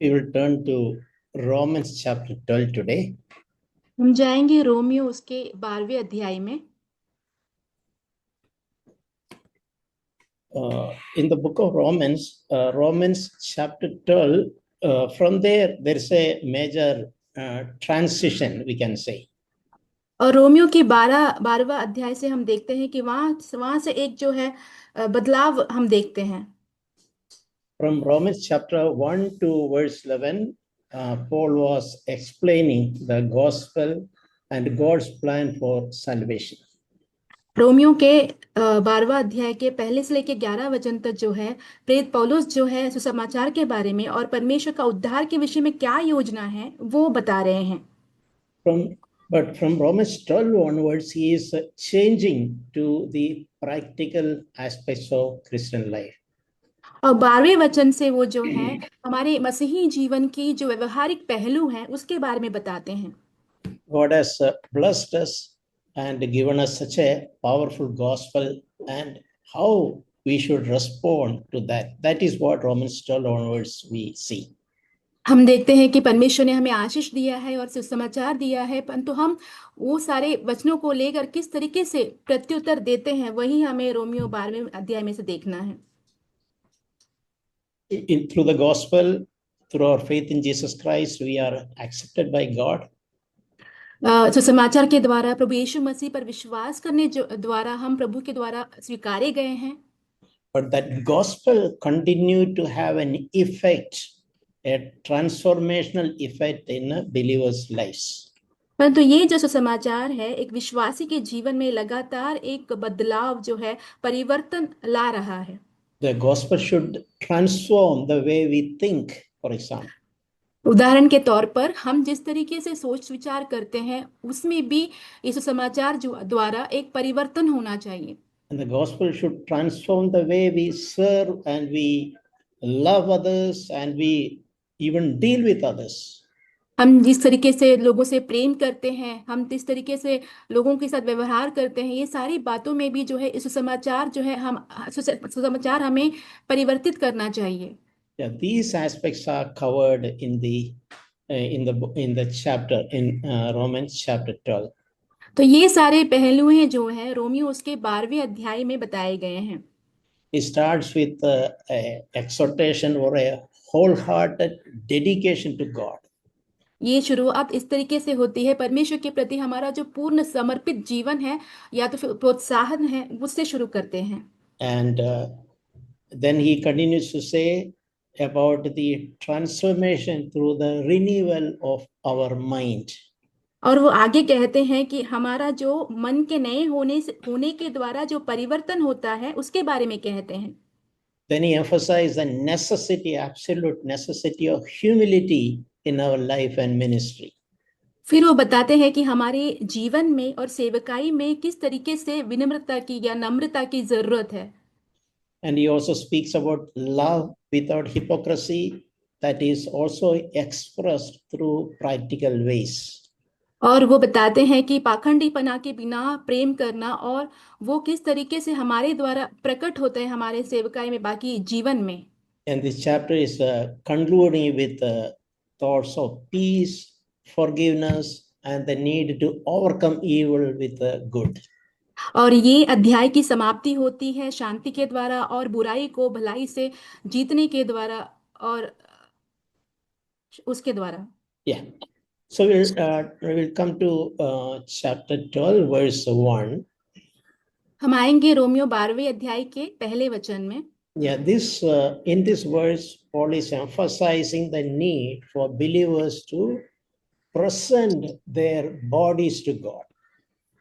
We will turn to Romans chapter 12 today. हम जाएंगे Romeo उसके 12वें अध्याय में। In the book of Romans, Romans chapter 12, from there is a major transition, we can say. और Romeo के 12वां अध्याय से हम देखते हैं कि वहां से एक जो है बदलाव हम देखते हैं। From Romans chapter 1 to verse 11, Paul was explaining the gospel and God's plan for salvation. Romeo के 12वां अध्याय के पहले से लेकर 11 वचन तक जो है प्रेरित पौलुस जो है सुसमाचार के बारे में और परमेश्वर का उद्धार के विषय में क्या योजना है वो बता रहे हैं। But from Romans 12 onwards, he is changing to the practical aspects of Christian life. और 12वें वचन से वो जो है हमारे मसीही जीवन की जो व्यवहारिक पहलू हैं उसके बारे में बताते हैं। God has blessed us and given us such a powerful gospel, and how we should respond to that. That is what Romans 12 onwards we see. हम देखते हैं कि परमेश्वर ने हमें आशीष दिया है और सुसमाचार दिया है, परंतु हम वो सारे वचनों को लेकर किस तरीके से प्रत्युत्तर देते हैं वही हमें रोमियो 12वें अध्याय में से देखना है। Through the gospel, through our faith in Jesus Christ, we are accepted by God. सुसमाचार के द्वारा प्रभु यीशु मसीह पर विश्वास करने द्वारा हम प्रभु के द्वारा स्वीकारे गए हैं। But that gospel continued to have an effect, a transformational effect in a believer's lives. परंतु ये जो सुसमाचार है एक विश्वासी के जीवन में लगातार एक बदलाव जो है परिवर्तन ला रहा है। The gospel should transform the way we think, for example. उदाहरण के तौर पर हम जिस तरीके से सोच विचार करते हैं उसमें भी इस समाचार जो द्वारा एक परिवर्तन होना चाहिए। And the gospel should transform the way we serve and we love others and we even deal with others. हम जिस तरीके से लोगों से प्रेम करते हैं, हम जिस तरीके से लोगों के साथ व्यवहार करते हैं, ये सारी बातों में भी जो है इस सुसमाचार जो है हम सुसमाचार हमें परिवर्तित करना चाहिए। Yeah, these aspects are covered in the chapter in Romans chapter 12. तो ये सारे पहलू हैं जो है रोमियो उसके 12वें अध्याय में बताए गए हैं। It starts with a exhortation or a wholehearted dedication to God. ये शुरुआत इस तरीके से होती है परमेश्वर के प्रति हमारा जो पूर्ण समर्पित जीवन है या तो फिर प्रोत्साहन है उससे शुरू करते हैं। And then he continues to say about the transformation through the renewal of our mind. और वो आगे कहते हैं कि हमारा जो मन के नए होने के द्वारा जो परिवर्तन होता है उसके बारे में कहते हैं। Then he emphasized the necessity, absolute necessity of humility in our life and ministry. फिर वो बताते हैं कि हमारे जीवन में और सेवकाई में किस तरीके से विनम्रता की या नम्रता की जरूरत है। And he also speaks about love without hypocrisy, that is also expressed through practical ways. और वो बताते हैं कि पाखंडीपना के बिना प्रेम करना और वो किस तरीके से हमारे द्वारा प्रकट होते हैं हमारे सेवकाई में बाकी जीवन में। And this chapter is concluding with thoughts of peace, forgiveness, and the need to overcome evil with good. और ये अध्याय की समाप्ति होती है शांति के द्वारा और बुराई को भलाई से जीतने के द्वारा और उसके द्वारा। Yeah. So we'll come to chapter 12, verse 1. हम आएंगे रोमियो 12वें अध्याय के पहले वचन में। Yeah, in this verse, Paul is emphasizing the need for believers to present their bodies to God.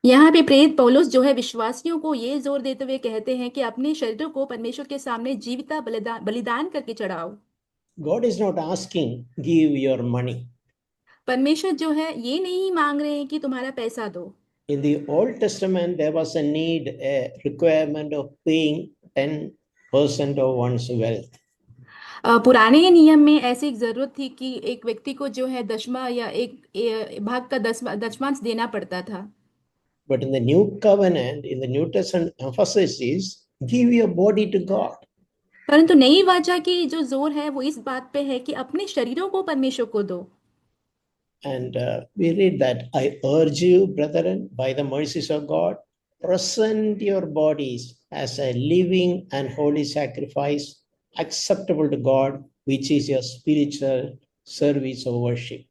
यहाँ पे प्रेरित पौलुस जो है विश्वासियों को ये जोर देते हुए कहते हैं कि अपने शरीरों को परमेश्वर के सामने जीविता बलिदान करके चढ़ाओ। God is not asking, give your money. परमेश्वर जो है ये नहीं मांग रहे हैं कि तुम्हारा पैसा दो। In the Old Testament, there was a requirement of paying 10% of one's wealth. पुराने नियम में ऐसी एक जरूरत थी कि एक व्यक्ति को जो है दशमा या एक भाग का दशमांश देना पड़ता था। But in the New Covenant, in the New Testament, emphasis is give your body to God. परंतु नई वाचा की जो जोर है वो इस बात पे है कि अपने शरीरों को परमेश्वर को दो। And we read that, I urge you, brethren, by the mercies of God, present your bodies as a living and holy sacrifice, acceptable to God, which is your spiritual service of worship.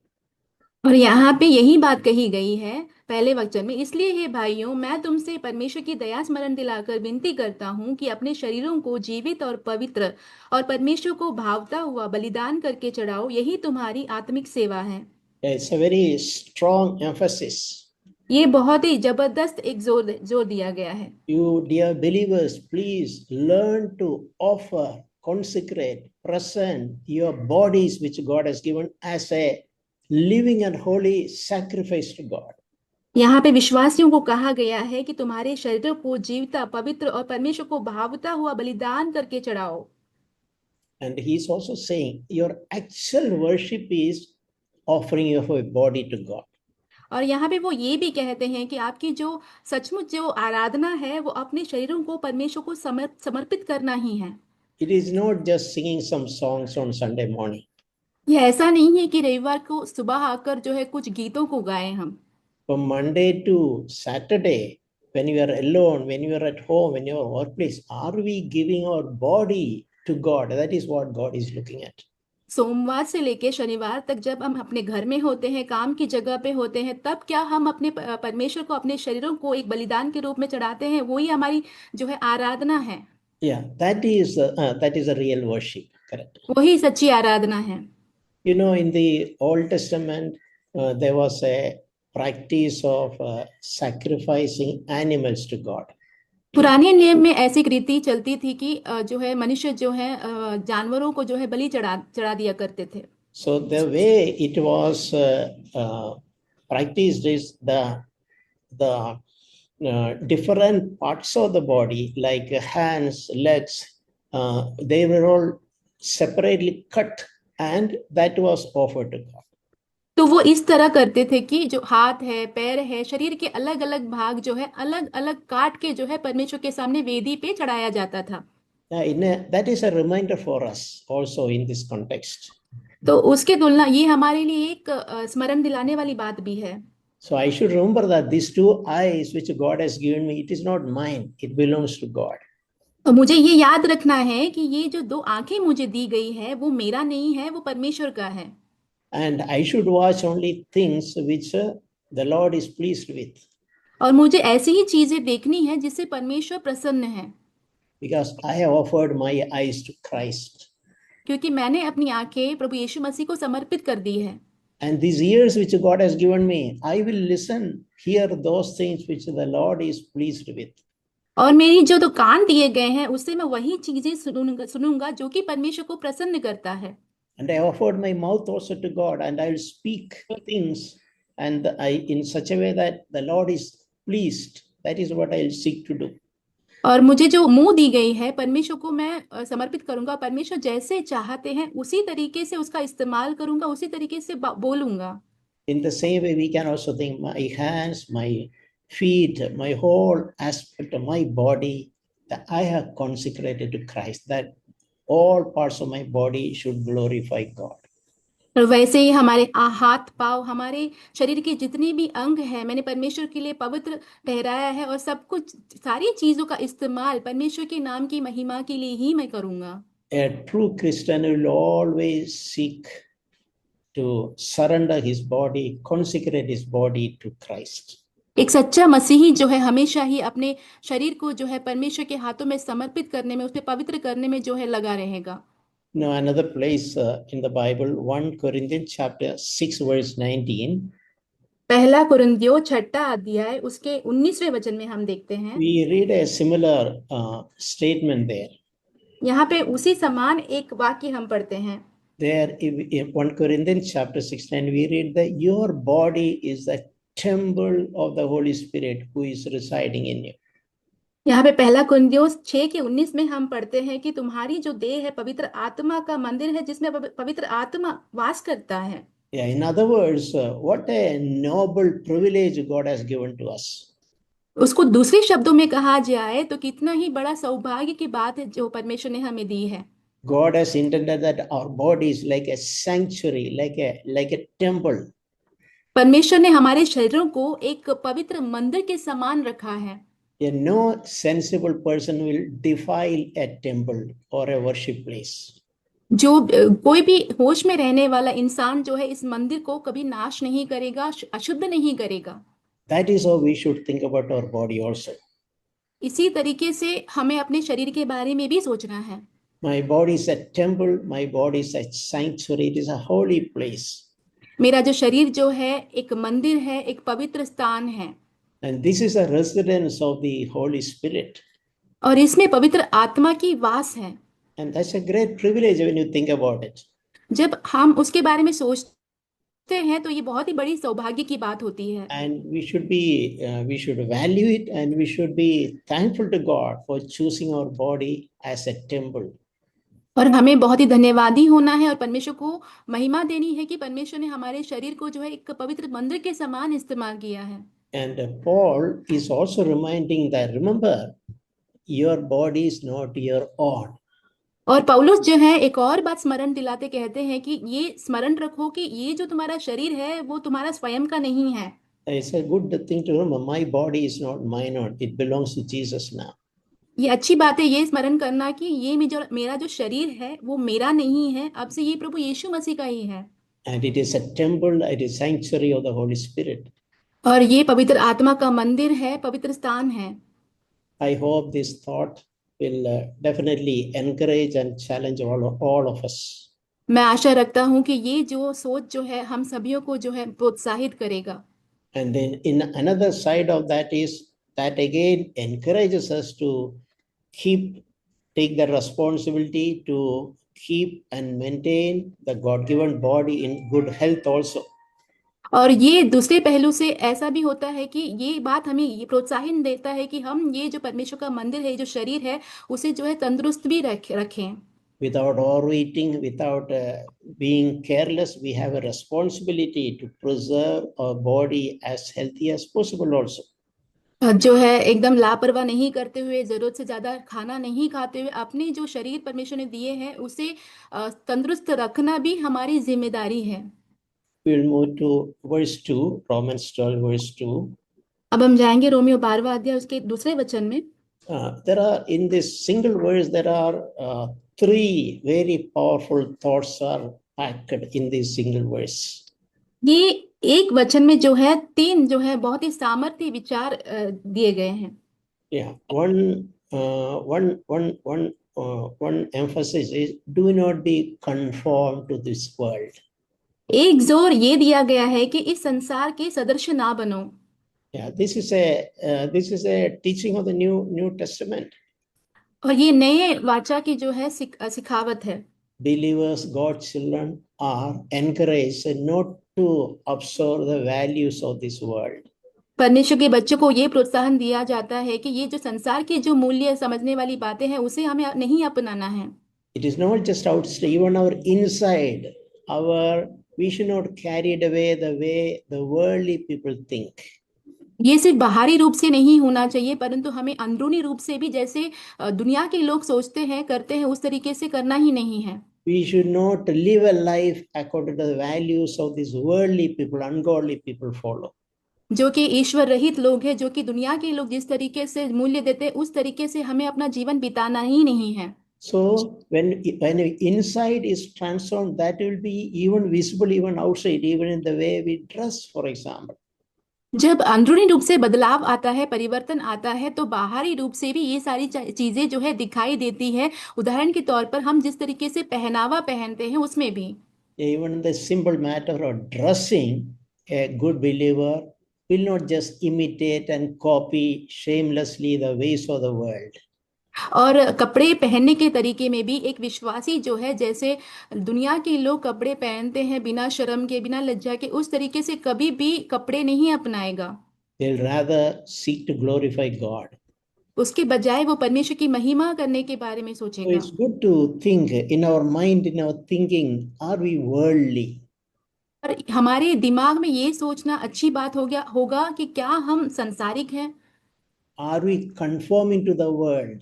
और यहाँ पे यही बात कही गई है पहले वचन में, इसलिए हे भाइयों मैं तुमसे परमेश्वर की दया स्मरण दिलाकर विनती करता हूँ कि अपने शरीरों को जीवित और पवित्र और परमेश्वर को भावता हुआ बलिदान करके चढ़ाओ, यही तुम्हारी आत्मिक सेवा है। It's a very strong emphasis. ये बहुत ही जबरदस्त एक जोर जोर दिया गया है। You, dear believers, please learn to offer, consecrate, present your bodies, which God has given as a living and holy sacrifice to God. यहाँ पे विश्वासियों को कहा गया है कि तुम्हारे शरीरों को जीविता पवित्र और परमेश्वर को भावता हुआ बलिदान करके चढ़ाओ। And he's also saying your actual worship is offering of a body to God. और यहाँ पे वो ये भी कहते हैं कि आपकी जो सचमुच जो आराधना है वो अपने शरीरों को परमेश्वर को समर्पित करना ही है। It is not just singing some songs on Sunday morning. ये ऐसा नहीं है कि रविवार को सुबह आकर जो है कुछ गीतों को गाएं हम। From Monday to Saturday, when you are alone, when you are at home, when you are workplace, are we giving our body to God? That is what God is looking at. सोमवार से लेके शनिवार तक जब हम अपने घर में होते हैं, काम की जगह पे होते हैं, तब क्या हम अपने परमेश्वर को अपने शरीरों को एक बलिदान के रूप में चढ़ाते हैं? वही हमारी जो है आराधना है। Yeah, that is a real worship. Correct. वही सच्ची आराधना है। You know, in the Old Testament, there was a practice of sacrificing animals to God. पुराने नियम में ऐसी एक रीति चलती थी कि जो है मनुष्य जो है जानवरों को जो है बलि चढ़ा चढ़ा दिया करते थे। So the way it was practiced is the different parts of the body, like hands, legs, they were all separately cut, and that was offered to God. तो वो इस तरह करते थे कि जो हाथ है, पैर है, शरीर के अलग अलग भाग जो है अलग अलग काट के जो है परमेश्वर के सामने वेदी पे चढ़ाया जाता था। That is a reminder for us also in this context. तो उसके तुलना ये हमारे लिए एक स्मरण दिलाने वाली बात भी है। So I should remember that these two eyes which God has given me, it is not mine, it belongs to God. तो मुझे ये याद रखना है कि ये जो दो आंखें मुझे दी गई है वो मेरा नहीं है, वो परमेश्वर का है। And I should watch only things which the Lord is pleased with. और मुझे ऐसी ही चीजें देखनी है जिससे परमेश्वर प्रसन्न है। Because I have offered my eyes to Christ. क्योंकि मैंने अपनी आंखें प्रभु यीशु मसीह को समर्पित कर दी है। And these ears which God has given me, I will listen, hear those things which the Lord is pleased with. और मेरी जो तो कान दिए गए हैं उससे मैं वही चीजें सुनूंगा जो कि परमेश्वर को प्रसन्न करता है। And I offered my mouth also to God, and I will speak things and in such a way that the Lord is pleased. That is what I will seek to do. और मुझे जो मुंह दी गई है परमेश्वर को मैं समर्पित करूंगा, परमेश्वर जैसे चाहते हैं उसी तरीके से उसका इस्तेमाल करूंगा, उसी तरीके से बोलूंगा। In the same way, we can also think my hands, my feet, my whole aspect of my body that I have consecrated to Christ, that all parts of my body should glorify God. और वैसे ही हमारे हाथ पाँव, हमारे शरीर के जितने भी अंग हैं मैंने परमेश्वर के लिए पवित्र ठहराया है, और सब कुछ सारी चीजों का इस्तेमाल परमेश्वर के नाम की महिमा के लिए ही मैं करूंगा। A true Christian will always seek to surrender his body, consecrate his body to Christ. एक सच्चा मसीही जो है हमेशा ही अपने शरीर को जो है परमेश्वर के हाथों में समर्पित करने में, उसे पवित्र करने में जो है लगा रहेगा। Now another place in the Bible, 1 Corinthians chapter 6 verse 19. पहला कुरिन्थियों 6 अध्याय उसके 19वें वचन में हम देखते हैं, We read a similar statement there. यहाँ पे उसी समान एक वाक्य हम पढ़ते हैं। There in 1 Corinthians chapter 16, we read that your body is the temple of the Holy Spirit who is residing in you. यहाँ पे पहला कुरिन्थियों 6:19 में हम पढ़ते हैं कि तुम्हारी जो देह है पवित्र आत्मा का मंदिर है जिसमें पवित्र आत्मा वास करता है। Yeah, in other words, what a noble privilege God has given to us. उसको दूसरे शब्दों में कहा जाए तो कितना ही बड़ा सौभाग्य की बात है जो परमेश्वर ने हमें दी है। God has intended that our body is like a sanctuary, like a temple. परमेश्वर ने हमारे शरीरों को एक पवित्र मंदिर के समान रखा है। No sensible person will defile a temple or a worship place. कोई भी होश में रहने वाला इंसान जो है इस मंदिर को कभी नाश नहीं करेगा, अशुद्ध नहीं करेगा। That is how we should think about our body also. इसी तरीके से हमें अपने शरीर के बारे में भी सोचना है। My body is a temple, my body is a sanctuary, it is a holy place. मेरा जो शरीर जो है एक मंदिर है, एक पवित्र स्थान है। And this is a residence of the Holy Spirit. और इसमें पवित्र आत्मा की वास है। And that's a great privilege when you think about it. जब हम उसके बारे में सोचते हैं तो ये बहुत ही बड़ी सौभाग्य की बात होती है। And we should value it, and we should be thankful to God for choosing our body as a temple. और हमें बहुत ही धन्यवादी होना है और परमेश्वर को महिमा देनी है कि परमेश्वर ने हमारे शरीर को जो है एक पवित्र मंदिर के समान इस्तेमाल किया है। And Paul is also reminding that, remember, your body is not your own. और पौलुस जो है एक और बात स्मरण दिलाते कहते हैं कि ये स्मरण रखो कि ये जो तुम्हारा शरीर है वो तुम्हारा स्वयं का नहीं है। It's a good thing to remember. My body is not mine own. It belongs to Jesus now. ये अच्छी बात है ये स्मरण करना कि ये मेरा जो शरीर है वो मेरा नहीं है, अब से ये प्रभु यीशु मसीह का ही है। And it is a temple, it is sanctuary of the Holy Spirit. और ये पवित्र आत्मा का मंदिर है, पवित्र स्थान है। I hope this thought will definitely encourage and challenge all of us. मैं आशा रखता हूँ कि ये जो सोच जो है हम सभी को जो है प्रोत्साहित करेगा। And then in another side of that is that again encourages us to take the responsibility to keep and maintain the God-given body in good health also. और ये दूसरे पहलू से ऐसा भी होता है कि ये बात हमें ये प्रोत्साहन देता है कि हम ये जो परमेश्वर का मंदिर है, जो शरीर है, उसे जो है तंदुरुस्त भी रखें। Without overeating, without being careless, we have a responsibility to preserve our body as healthy as possible also. जो है एकदम लापरवाह नहीं करते हुए, जरूरत से ज्यादा खाना नहीं खाते हुए अपने जो शरीर परमेश्वर ने दिए हैं उसे तंदुरुस्त रखना भी हमारी जिम्मेदारी है। We'll move to verse 2, Romans 12, verse 2. अब हम जाएंगे रोमियो 12वां अध्याय उसके दूसरे वचन में। There are in this single verse, there are three very powerful thoughts are packed in this single verse. ये एक वचन में जो है तीन जो है बहुत ही सामर्थ्य विचार दिए गए हैं। Yeah, one emphasis is do not be conformed to this world. एक जोर ये दिया गया है कि इस संसार के सदृश ना बनो। Yeah, this is a teaching of the New Testament. और ये नए वाचा की जो है सिखावत है। Believers, God's children are encouraged not to observe the values of this world. परमेश्वर के बच्चों को ये प्रोत्साहन दिया जाता है कि ये जो संसार के जो मूल्य समझने वाली बातें हैं उसे हमें नहीं अपनाना है। It is not just outside, even our inside. We should not carry it away the way the worldly people think. ये सिर्फ बाहरी रूप से नहीं होना चाहिए परंतु हमें अंदरूनी रूप से भी जैसे दुनिया के लोग सोचते हैं करते हैं उस तरीके से करना ही नहीं है। We should not live a life according to the values of these worldly people, ungodly people follow. जो कि ईश्वर रहित लोग हैं, जो कि दुनिया के लोग जिस तरीके से मूल्य देते हैं उस तरीके से हमें अपना जीवन बिताना ही नहीं है। So when inside is transformed, that will be even visible, even outside, even in the way we dress, for example. जब अंदरूनी रूप से बदलाव आता है, परिवर्तन आता है, तो बाहरी रूप से भी ये सारी चीजें जो है दिखाई देती है। उदाहरण के तौर पर हम जिस तरीके से पहनावा पहनते हैं उसमें भी। Even the simple matter of dressing, a good believer will not just imitate and copy shamelessly the ways of the world. और कपड़े पहनने के तरीके में भी एक विश्वासी जो है जैसे दुनिया के लोग कपड़े पहनते हैं बिना शर्म के, बिना लज्जा के, उस तरीके से कभी भी कपड़े नहीं अपनाएगा। They'll rather seek to glorify God. उसके बजाय वो परमेश्वर की महिमा करने के बारे में So सोचेगा। it's good to think in our mind, in our thinking, are we worldly? और हमारे दिमाग में ये सोचना अच्छी बात होगा कि क्या हम संसारिक हैं। Are we conforming to the world?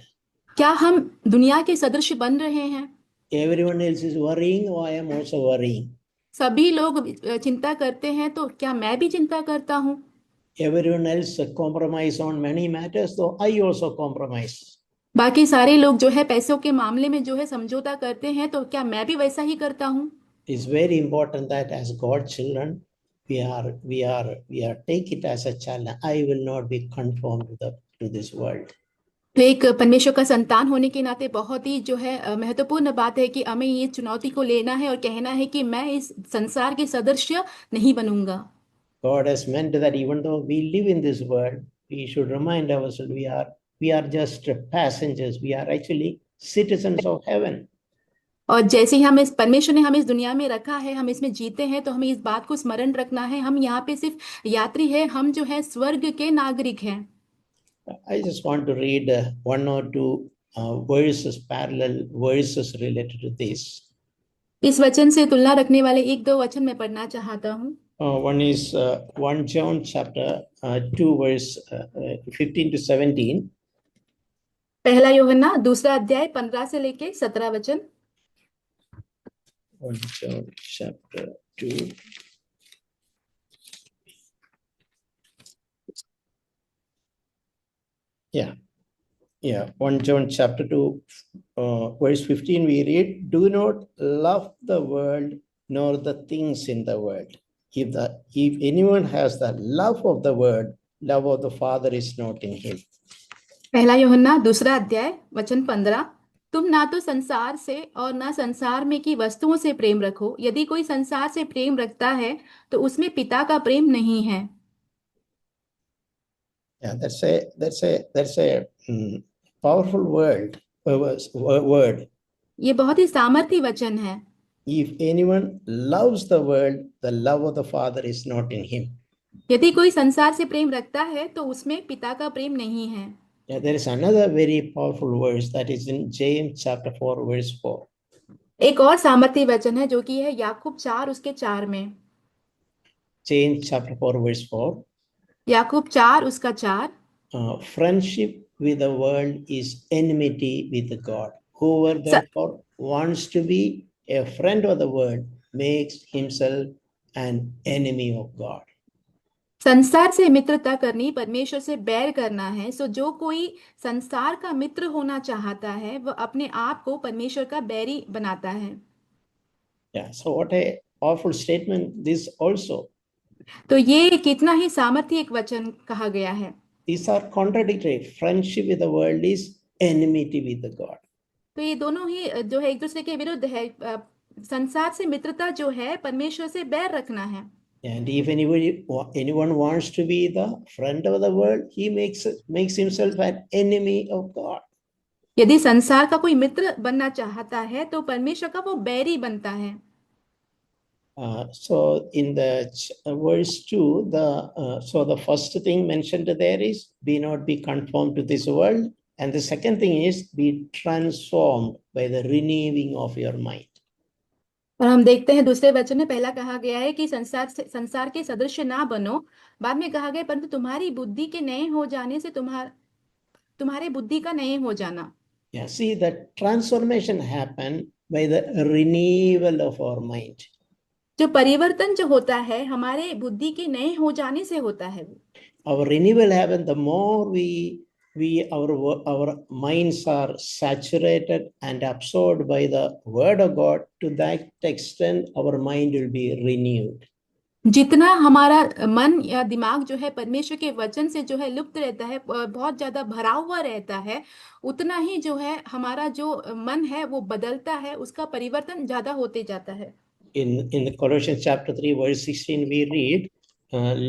क्या हम दुनिया के सदृश बन रहे हैं? Everyone else is worrying, or I am also worrying. सभी लोग चिंता करते हैं, तो क्या मैं भी चिंता करता हूँ? Everyone else compromise on many matters, so I also compromise. बाकी सारे लोग जो है पैसों के मामले में जो है समझौता करते हैं, तो क्या मैं भी वैसा ही करता हूँ? It's very important that as God's children, we are take it as a challenge. I will not be conformed to this world. तो एक परमेश्वर का संतान होने के नाते बहुत ही जो है महत्वपूर्ण बात है कि हमें ये चुनौती को लेना है और कहना है कि मैं इस संसार के सदृश्य नहीं बनूंगा। God has meant that even though we live in this world, we should remind ourselves we are just passengers. We are actually citizens of heaven. और जैसे ही हम इस परमेश्वर ने हमें इस दुनिया में रखा है, हम इसमें जीते हैं, तो हमें इस बात को स्मरण रखना है, हम यहाँ पे सिर्फ यात्री है, हम जो है स्वर्ग के नागरिक हैं। I just want to read one or two verses, parallel verses related to this. इस वचन से तुलना रखने वाले एक दो वचन मैं पढ़ना चाहता हूँ। One is 1 John chapter 2 verse 15 to 17. पहला यूहन्ना दूसरा अध्याय 15 से लेके 17 वचन। 1 John chapter 2. Yeah. 1 John chapter 2, verse 15, we read, do not love the world nor the things in the world. If anyone has the love of the world, love of the Father is not in him. पहला यूहन्ना दूसरा अध्याय वचन 15, तुम ना तो संसार से और ना संसार में की वस्तुओं से प्रेम रखो। यदि कोई संसार से प्रेम रखता है तो उसमें पिता का प्रेम नहीं है। Yeah, that's a powerful word. ये बहुत ही सामर्थी वचन है। If anyone loves the world, the love of the Father is not in him. यदि कोई संसार से प्रेम रखता है तो उसमें पिता का प्रेम नहीं है। Yeah, there is another very powerful verse that is in James chapter 4 verse 4. एक और सामर्थी वचन है जो कि है याकूब 4 उसके 4 में। James chapter 4 verse 4. याकूब 4 उसका 4। Friendship with the world is enmity with God. Whoever therefore wants to be a friend of the world makes himself an enemy of God. संसार से मित्रता करनी परमेश्वर से बैर करना है। सो जो कोई संसार का मित्र होना चाहता है वह अपने आप को परमेश्वर का बैरी बनाता है। Yeah, so what a powerful statement this also. तो ये कितना ही सामर्थी एक वचन कहा गया है। These are contradictory. Friendship with the world is enmity with the God. तो ये दोनों ही जो है एक दूसरे के विरुद्ध है। संसार से मित्रता जो है परमेश्वर से बैर रखना है। And if anyone wants to be the friend of the world, he makes himself an enemy of God. यदि संसार का कोई मित्र बनना चाहता है तो परमेश्वर का वो बैरी बनता है। So in the verse 2, so the first thing mentioned there is be not be conformed to this world, and the second thing is be transformed by the renewing of your mind. और हम देखते हैं दूसरे वचन में पहला कहा गया है कि संसार के सदृश ना बनो। बाद में कहा गया परंतु तुम्हारी बुद्धि के नए हो जाने से तुम्हारे बुद्धि का नए हो जाना। Yeah, see that transformation happen by the renewal of our mind. जो परिवर्तन जो होता है हमारे बुद्धि के नए हो जाने से होता है। Our renewal happen the more our minds are saturated and absorbed by the word of God. To that extent our mind will be renewed. जितना हमारा मन या दिमाग जो है परमेश्वर के वचन से जो है लुप्त रहता है, बहुत ज्यादा भरा हुआ रहता है, उतना ही जो है हमारा जो मन है वो बदलता है, उसका परिवर्तन ज्यादा होते जाता है। In the Colossians chapter 3 verse 16 we read,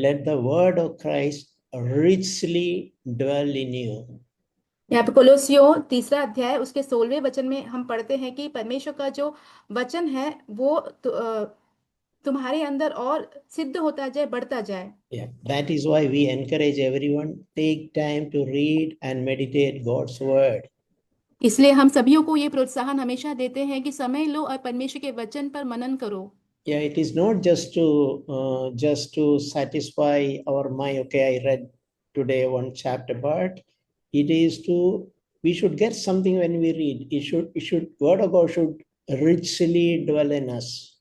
let the word of Christ richly dwell in you. यहाँ पे कोलोसियों तीसरा अध्याय उसके 16वें वचन में हम पढ़ते हैं कि परमेश्वर का जो वचन है वो तुम्हारे अंदर और सिद्ध होता जाए, बढ़ता जाए। Yeah, that is why we encourage everyone take time to read and meditate God's word. इसलिए हम सभियों को ये प्रोत्साहन हमेशा देते हैं कि समय लो और परमेश्वर के वचन पर मनन करो। Yeah, it is not just to satisfy our mind. Okay, I read today one chapter, but It is we should get something when we read. Word of God should richly dwell in us.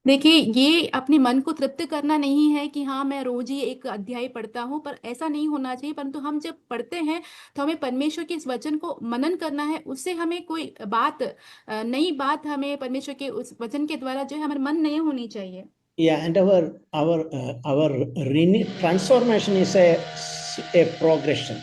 देखिए, ये अपने मन को तृप्त करना नहीं है कि हाँ मैं रोज ही एक अध्याय पढ़ता हूँ, पर ऐसा नहीं होना चाहिए। परंतु हम जब पढ़ते हैं तो हमें परमेश्वर के इस वचन को मनन करना है। उससे हमें कोई बात, नई बात हमें परमेश्वर के उस वचन के द्वारा जो है हमारे मन नए होनी चाहिए। Yeah, and our transformation is a progression.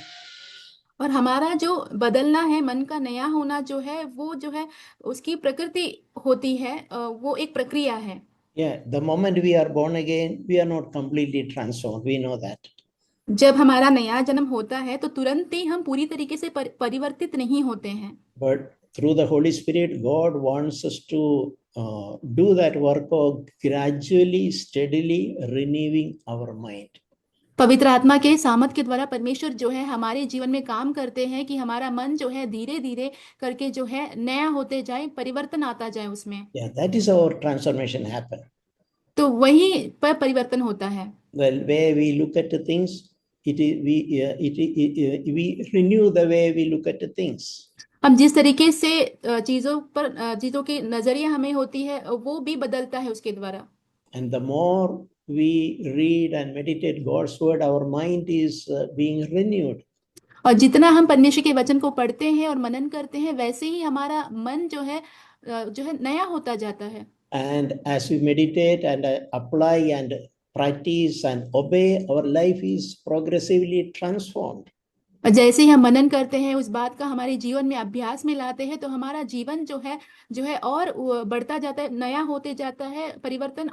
और हमारा जो बदलना है, मन का नया होना जो है, वो जो है उसकी प्रकृति होती है, वो एक प्रक्रिया है। Yeah, the moment we are born again, we are not completely transformed. We know that. जब हमारा नया जन्म होता है तो तुरंत ही हम पूरी तरीके से परिवर्तित नहीं होते हैं। But through the Holy Spirit, God wants us to do that work of gradually, steadily renewing our mind. पवित्र आत्मा के सामर्थ के द्वारा परमेश्वर जो है हमारे जीवन में काम करते हैं कि हमारा मन जो है धीरे धीरे करके जो है नया होते जाए, परिवर्तन आता जाए उसमें। Yeah, that is how transformation happen. तो वही पर परिवर्तन होता है। The way we look at the things, we renew the way we look at the things. हम जिस तरीके से चीजों की नजरिया हमें होती है, वो भी बदलता है उसके द्वारा। And the more we read and meditate God's word, our mind is being renewed. और जितना हम परमेश्वर के वचन को पढ़ते हैं और मनन करते हैं, वैसे ही हमारा मन जो है नया होता जाता है। And as we meditate and apply and practice and obey, our life is progressively transformed. और जैसे ही हम मनन करते हैं, उस बात का हमारे जीवन में अभ्यास में लाते हैं, तो हमारा जीवन जो है और बढ़ता जाता है, नया होते जाता है, परिवर्तन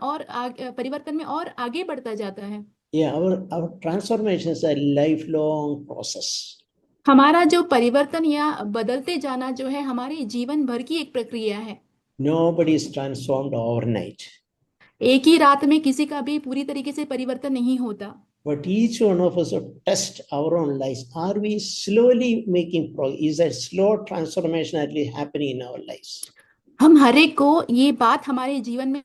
में और आगे बढ़ता जाता है। Yeah, our transformation is a lifelong process. हमारा जो परिवर्तन या बदलते जाना जो है हमारे जीवन भर की एक प्रक्रिया है। Nobody is transformed overnight. एक ही रात में किसी का भी पूरी तरीके से परिवर्तन नहीं होता। But each one of us should test our own lives. Are we slowly making progress? Is a slow transformation at least happening in our lives? हम हर एक को ये बात हमारे जीवन में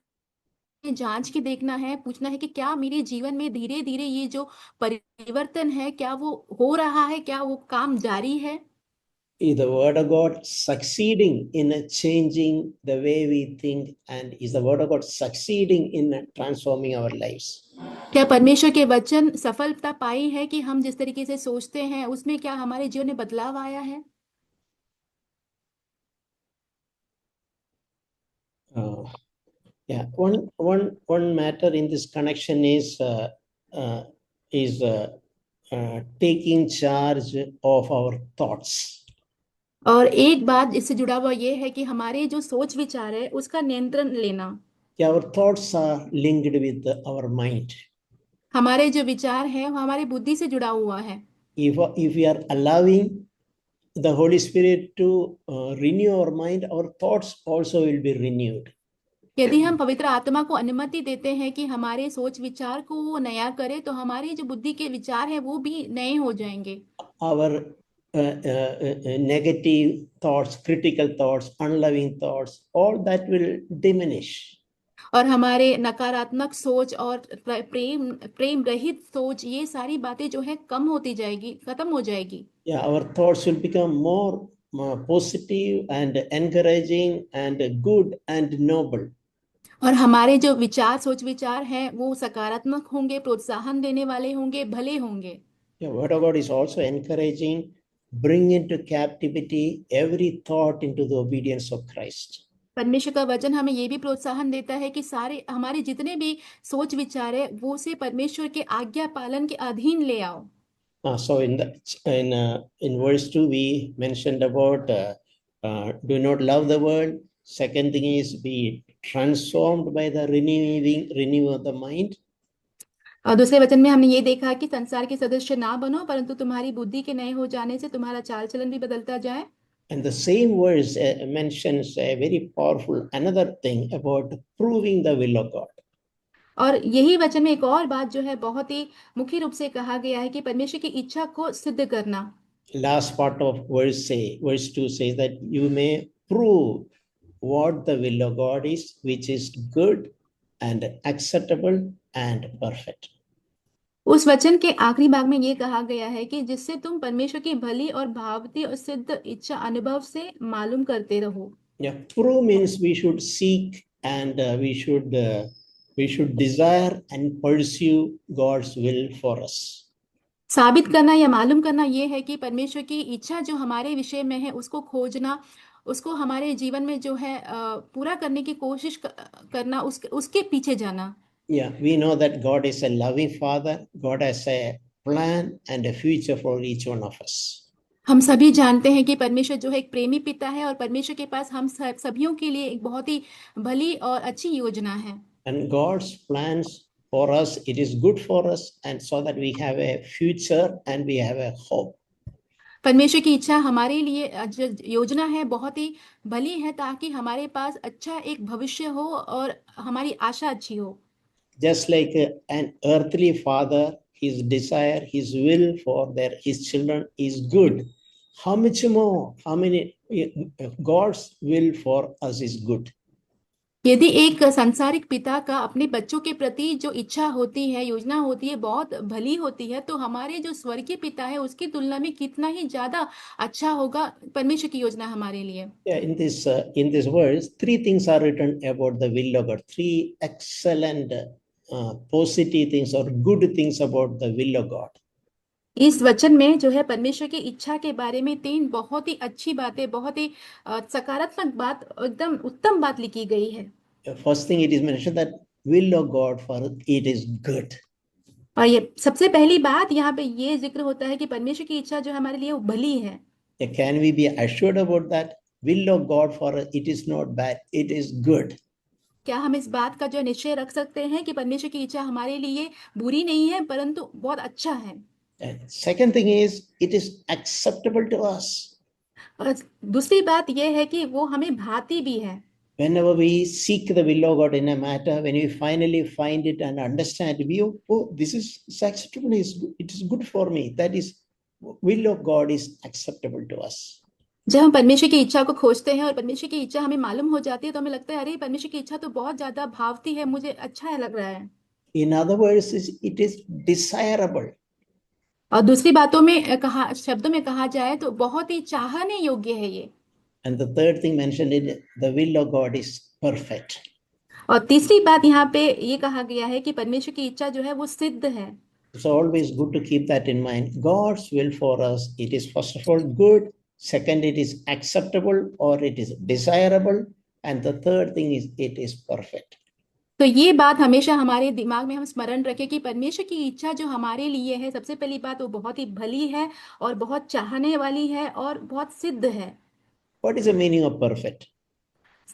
जांच के देखना है, पूछना है कि क्या मेरे जीवन में धीरे धीरे ये जो परिवर्तन है, क्या वो हो रहा है, क्या वो काम जारी है। Is the word of God succeeding in changing the way we think, and is the word of God succeeding in transforming our lives? क्या परमेश्वर के वचन सफलता पाई है कि हम जिस तरीके से सोचते हैं उसमें क्या हमारे जीवन में बदलाव आया है? Yeah, one matter in this connection is taking charge of our thoughts. और एक बात इससे जुड़ा हुआ ये है कि हमारे जो सोच विचार है उसका नियंत्रण लेना। Our thoughts are linked with our mind. हमारे जो विचार है वो हमारी बुद्धि से जुड़ा हुआ है। If we are allowing the Holy Spirit to renew our mind, our thoughts also will be renewed. यदि हम पवित्र आत्मा को अनुमति देते हैं कि हमारे सोच विचार को वो नया करे, तो हमारी जो बुद्धि के विचार है वो भी नए हो जाएंगे। Our negative thoughts, critical thoughts, unloving thoughts, all that will diminish. और हमारे नकारात्मक सोच और प्रेम रहित सोच, ये सारी बातें जो है कम होती जाएगी, खत्म हो जाएगी। Yeah, our thoughts will become more positive and encouraging and good and noble. और हमारे जो सोच विचार हैं वो सकारात्मक होंगे, प्रोत्साहन देने वाले होंगे, भले होंगे। Yeah, word of God is also encouraging, bring into captivity every thought into the obedience of Christ. परमेश्वर का वचन हमें ये भी प्रोत्साहन देता है कि सारे हमारे जितने भी सोच विचार है वो से परमेश्वर के आज्ञा पालन के अधीन ले आओ। So in verse 2 we mentioned about do not love the world. Second thing is be transformed by the renew of the mind. और दूसरे वचन में हमने ये देखा कि संसार के सदस्य ना बनो, परंतु तुम्हारी बुद्धि के नए हो जाने से तुम्हारा चाल चलन भी बदलता जाए। And the same verse mentions a very powerful another thing about proving the will of God. और यही वचन में एक और बात जो है बहुत ही मुख्य रूप से कहा गया है कि परमेश्वर की इच्छा को सिद्ध करना। Last part of verse 2 says that you may prove what the will of God is, which is good and acceptable and perfect. उस वचन के आखिरी भाग में ये कहा गया है कि जिससे तुम परमेश्वर की भली और भावती और सिद्ध इच्छा अनुभव से मालूम करते रहो। Yeah, prove means we should seek and we should desire and pursue God's will for us. साबित करना या मालूम करना ये है कि परमेश्वर की इच्छा जो हमारे विषय में है उसको खोजना, उसको हमारे जीवन में जो है पूरा करने की कोशिश करना, उसके पीछे जाना। Yeah, we know that God is a loving Father. God has a plan and a future for each one of us. हम सभी जानते हैं कि परमेश्वर जो है एक प्रेमी पिता है और परमेश्वर के पास हम सभियों के लिए एक बहुत ही भली और अच्छी योजना है। And God's plans for us, it is good for us, and so that we have a future and we have a hope. परमेश्वर की इच्छा हमारे लिए जो योजना है बहुत ही भली है, ताकि हमारे पास अच्छा एक भविष्य हो और हमारी आशा अच्छी हो। Just like an earthly father, his desire, his will for his children is good. How much more? How many? God's will for us is good. यदि एक सांसारिक पिता का अपने बच्चों के प्रति जो इच्छा होती है, योजना होती है, बहुत भली होती है, तो हमारे जो स्वर्गीय पिता है उसकी तुलना में कितना ही ज्यादा अच्छा होगा परमेश्वर की योजना हमारे लिए। Yeah, in this verse, three things are written about the will of God. Three excellent, positive things or good things about the will of God. इस वचन में जो है परमेश्वर की इच्छा के बारे में तीन बहुत ही अच्छी बातें, बहुत ही सकारात्मक बात, एकदम उत्तम बात लिखी गई है। First thing, it is mentioned that will of God for it is good. और ये सबसे पहली बात यहाँ पे ये जिक्र होता है कि परमेश्वर की इच्छा जो हमारे लिए वो भली है। Can we be assured about that? Will of God for us, it is not bad, it is good. क्या हम इस बात का जो निश्चय रख सकते हैं कि परमेश्वर की इच्छा हमारे लिए बुरी नहीं है परंतु बहुत अच्छा है। And second thing is, it is acceptable to us. और दूसरी बात यह है कि वो हमें भाती भी है। Whenever we seek the will of God in a matter, when we finally find it and understand, this is acceptable, it is good for me. That is, will of God is acceptable to us. जब हम परमेश्वर की इच्छा को खोजते हैं और परमेश्वर की इच्छा हमें मालूम हो जाती है तो हमें लगता है अरे परमेश्वर की इच्छा तो बहुत ज्यादा भावती है, मुझे अच्छा है लग रहा है। In other words, it is desirable. और दूसरी बातों में शब्दों में कहा जाए तो बहुत ही चाहने योग्य है ये। And the third thing mentioned in the will of God is perfect. और तीसरी बात यहाँ पे ये कहा गया है कि परमेश्वर की इच्छा जो है वो सिद्ध है। It's always good to keep that in mind. God's will for us, it is first of all good. Second, it is acceptable or it is desirable. And the third thing is it is perfect. तो ये बात हमेशा हमारे दिमाग में हम स्मरण रखें कि परमेश्वर की इच्छा जो हमारे लिए है, सबसे पहली बात वो बहुत ही भली है और बहुत चाहने वाली है और बहुत सिद्ध है। What is the meaning of perfect?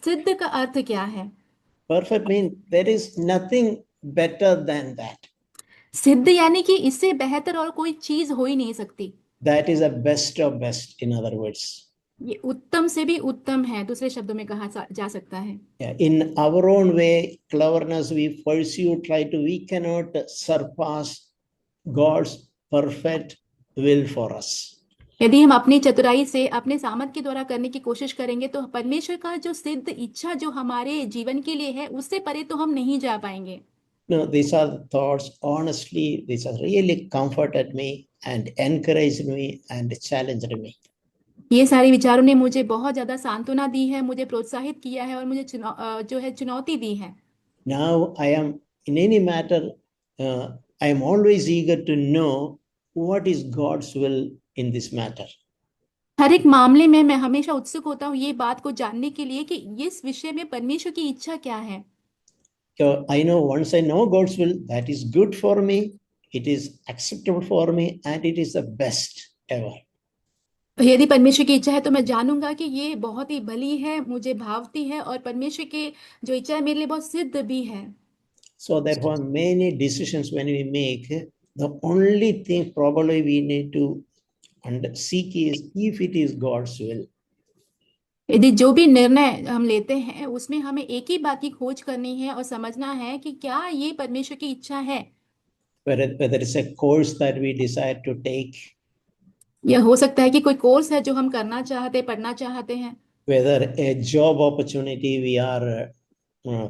सिद्ध का अर्थ क्या है? Perfect means there is nothing better than that. सिद्ध यानी कि इससे बेहतर और कोई चीज हो ही नहीं सकती। That is the best of best, in other words. ये उत्तम से भी उत्तम है, दूसरे शब्दों में कहा जा सकता है। Yeah, in our own way, cleverness we pursue, we cannot surpass God's perfect will for us. यदि हम अपनी चतुराई से अपने सामर्थ के द्वारा करने की कोशिश करेंगे तो परमेश्वर का जो सिद्ध इच्छा जो हमारे जीवन के लिए है उससे परे तो हम नहीं जा पाएंगे। No, these are the thoughts. Honestly, these are really comforted me and encouraged me and challenged me. ये सारे विचारों ने मुझे बहुत ज्यादा सांत्वना दी है, मुझे प्रोत्साहित किया है और मुझे जो है चुनौती दी है। Now I am in any matter, I am always eager to know what is God's will in this matter. हर एक मामले में मैं हमेशा उत्सुक होता हूँ ये बात को जानने के लिए कि इस विषय में परमेश्वर की इच्छा क्या है। So I know once I know God's will, that is good for me, it is acceptable for me, and it is the best ever. यदि परमेश्वर की इच्छा है तो मैं जानूंगा कि ये बहुत ही भली है, मुझे भावती है और परमेश्वर की जो इच्छा है मेरे लिए बहुत सिद्ध भी है। So therefore, many decisions when we make, the only thing probably we need to seek is if it is God's will. यदि जो भी निर्णय हम लेते हैं उसमें हमें एक ही बात की खोज करनी है और समझना है कि क्या ये परमेश्वर की इच्छा है। Whether it's a course that we decide to take, यह हो सकता है कि कोई कोर्स है जो हम करना चाहते, पढ़ना चाहते हैं। whether a job opportunity we are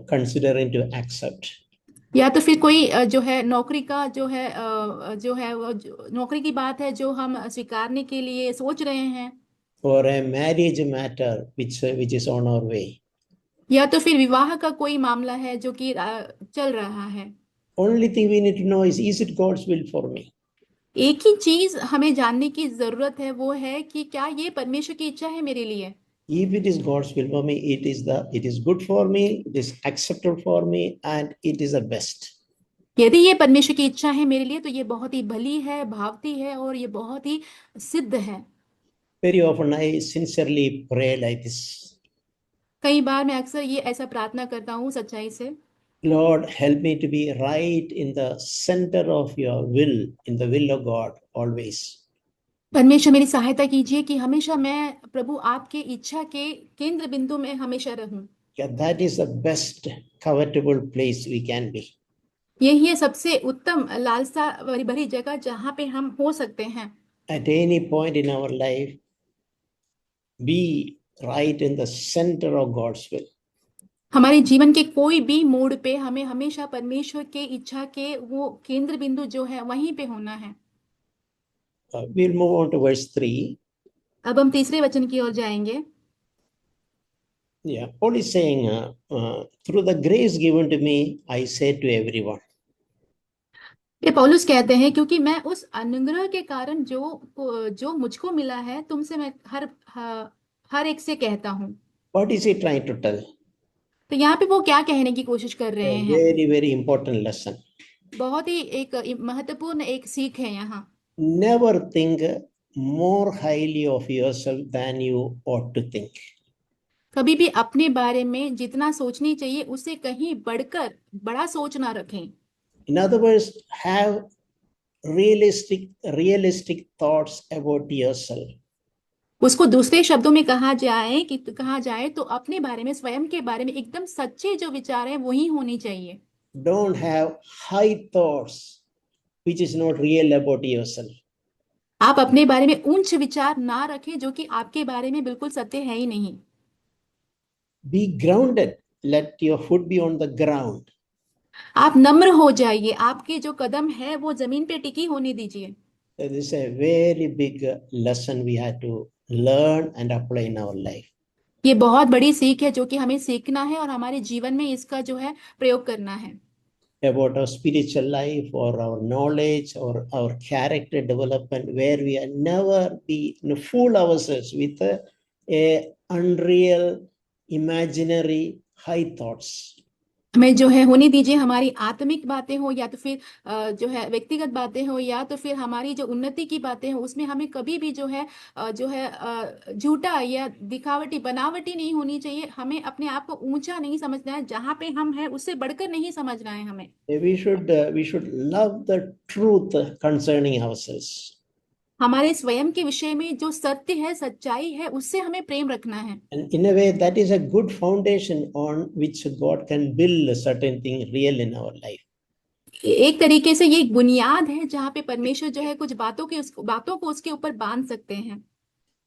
considering to accept, या तो फिर कोई जो है नौकरी का जो है नौकरी की बात है जो हम स्वीकारने के लिए सोच रहे हैं, or a marriage matter which is on our way. या तो फिर विवाह का कोई मामला है जो कि चल रहा है। Only thing we need to know is it God's will for me? एक ही चीज हमें जानने की जरूरत है, वो है कि क्या ये परमेश्वर की इच्छा है मेरे लिए। If it is God's will for me, it is good for me, it is acceptable for me, and it is the best. यदि ये परमेश्वर की इच्छा है मेरे लिए तो ये बहुत ही भली है, भावती है और ये बहुत ही सिद्ध है। Very often I sincerely pray like this. कई बार मैं अक्सर ये ऐसा प्रार्थना करता हूँ सच्चाई से, Lord, help me to be right in the center of your will, in the will of God, always. परमेश्वर मेरी सहायता कीजिए कि हमेशा मैं प्रभु आपके इच्छा के केंद्र बिंदु में हमेशा रहूं। Yeah, that is the best covetable place we can be. यही है सबसे उत्तम लालसा भरी भरी जगह जहाँ पे हम हो सकते हैं। At any point in our life, be right in the center of God's will. हमारे जीवन के कोई भी मोड़ पे हमें हमेशा परमेश्वर के इच्छा के वो केंद्र बिंदु जो है वहीं पे होना है। We'll move on to verse 3. अब हम तीसरे वचन की ओर जाएंगे। Yeah, Paul is saying, through the grace given to me, I say to everyone. ये पौलुस कहते हैं क्योंकि मैं उस अनुग्रह के कारण जो मुझको मिला है तुमसे मैं हर एक से कहता हूँ। What is he trying to tell? तो यहाँ पे वो क्या कहने की कोशिश कर रहे A हैं? very, very important lesson. बहुत ही एक महत्वपूर्ण एक सीख है यहाँ। Never think more highly of yourself than you ought to think. कभी भी अपने बारे में जितना सोचनी चाहिए उससे कहीं बढ़कर बड़ा सोच ना रखें। In other words, have realistic thoughts about yourself. उसको दूसरे शब्दों में कहा जाए तो अपने बारे में, स्वयं के बारे में एकदम सच्चे जो विचार हैं वही होनी चाहिए। Don't have high thoughts which is not real about yourself. आप अपने बारे में उच्च विचार ना रखें जो कि आपके बारे में बिल्कुल सत्य है ही नहीं। Be grounded. Let your foot be on the ground. आप नम्र हो जाइए, आपके जो कदम है वो जमीन पे टिकी होने दीजिए। That is a very big lesson we have to learn and apply in our life. ये बहुत बड़ी सीख है जो कि हमें सीखना है और हमारे जीवन में इसका जो है प्रयोग करना है। About our spiritual life or our knowledge or our character development, where we are never fool ourselves with a unreal, imaginary high thoughts. हमें जो है होने दीजिए, हमारी आत्मिक बातें हो या तो फिर जो है व्यक्तिगत बातें हो या तो फिर हमारी जो उन्नति की बातें हो, उसमें हमें कभी भी झूठा या दिखावटी बनावटी नहीं होनी चाहिए। हमें अपने आप को ऊंचा नहीं समझना है, जहाँ पे हम हैं उससे बढ़कर नहीं समझना है हमें। We should love the truth concerning ourselves. हमारे स्वयं के विषय में जो सत्य है, सच्चाई है, उससे हमें प्रेम रखना है। And in a way, that is a good foundation on which God can build a certain thing real in our life. एक तरीके से ये एक बुनियाद है जहाँ पे परमेश्वर जो है कुछ बातों को उसके ऊपर बांध सकते हैं।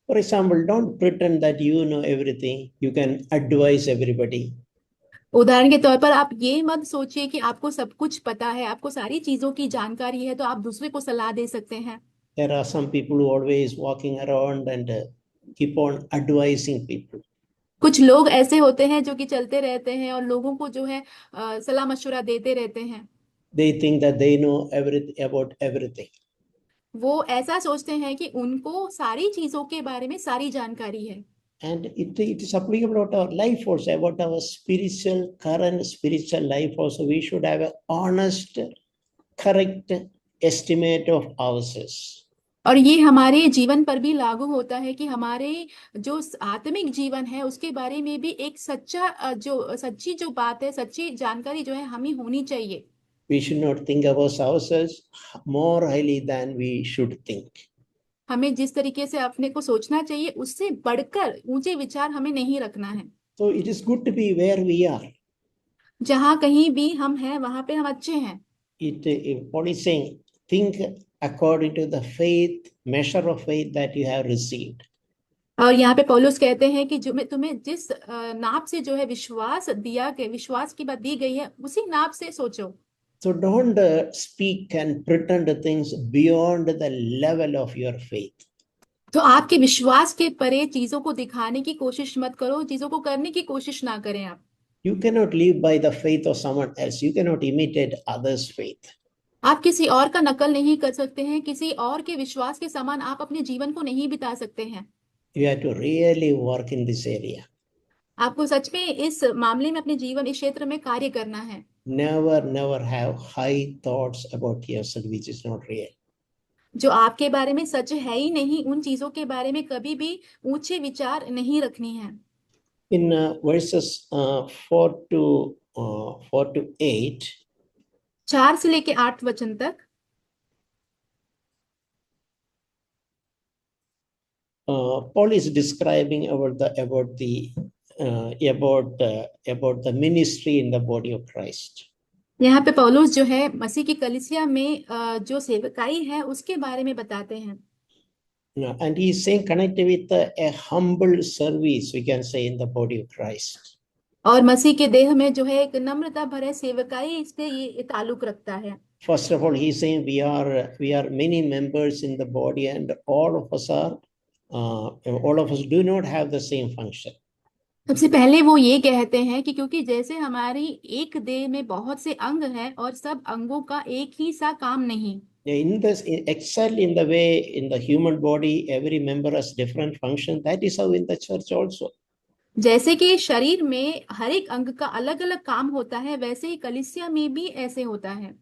For example, don't pretend that you know everything. You can advise everybody. उदाहरण के तौर पर आप ये मत सोचिए कि आपको सब कुछ पता है, आपको सारी चीजों की जानकारी है तो आप दूसरे को सलाह दे सकते हैं। There are some people who always walking around and keep on advising people. कुछ लोग ऐसे होते हैं जो कि चलते रहते हैं और लोगों को जो है सलाह मशवरा देते रहते हैं। They think that they know everything about everything. वो ऐसा सोचते हैं कि उनको सारी चीजों के बारे में सारी जानकारी है। And it is applicable about our life also, about our current spiritual life also. We should have an honest, correct estimate of ourselves. और ये हमारे जीवन पर भी लागू होता है कि हमारे जो आत्मिक जीवन है उसके बारे में भी एक सच्ची जो बात है, सच्ची जानकारी जो है हमें होनी चाहिए। We should not think about ourselves more highly than we should think. हमें जिस तरीके से अपने को सोचना चाहिए उससे बढ़कर ऊंचे विचार हमें नहीं रखना है। So it is good to be where we are. जहां कहीं भी हम हैं वहां पे हम अच्छे हैं। Paul is saying, think according to the measure of faith that you have received. और यहाँ पे पौलुस कहते हैं कि जो मैं तुम्हें जिस नाप से जो है विश्वास की बात दी गई है उसी नाप से सोचो। So don't speak and pretend things beyond the level of your faith. तो आपके विश्वास के परे चीजों को दिखाने की कोशिश मत करो, चीजों को करने की कोशिश ना करें आप। You cannot live by the faith of someone else. You cannot imitate others' faith. आप किसी और का नकल नहीं कर सकते हैं, किसी और के विश्वास के समान आप अपने जीवन को नहीं बिता सकते हैं। You have to really work in this area. आपको सच में इस मामले में अपने जीवन इस क्षेत्र में कार्य करना है। Never have high thoughts about yourself, which is not real. जो आपके बारे में सच है ही नहीं, उन चीजों के बारे में कभी भी ऊंचे विचार नहीं रखनी है। In verses 4 to 8, 4 से लेके 8 वचन तक Paul is describing about the ministry in the body of Christ. यहाँ पे पौलुस जो है मसीह की कलीसिया में जो सेवकाई है उसके बारे में बताते हैं। And he is saying connected with a humble service, we can say, in the body of Christ. और मसीह के देह में जो है एक नम्रता भरे सेवकाई इससे ये ताल्लुक रखता है। First of all, he is saying we are many members in the body, and all of us do not have the same function. सबसे पहले वो ये कहते हैं कि क्योंकि जैसे हमारी एक देह में बहुत से अंग हैं और सब अंगों का एक ही सा काम नहीं। Exactly in the way in the human body, every member has different function. That is how in the church also. जैसे कि शरीर में हर एक अंग का अलग अलग काम होता है, वैसे ही कलीसिया में भी ऐसे होता है।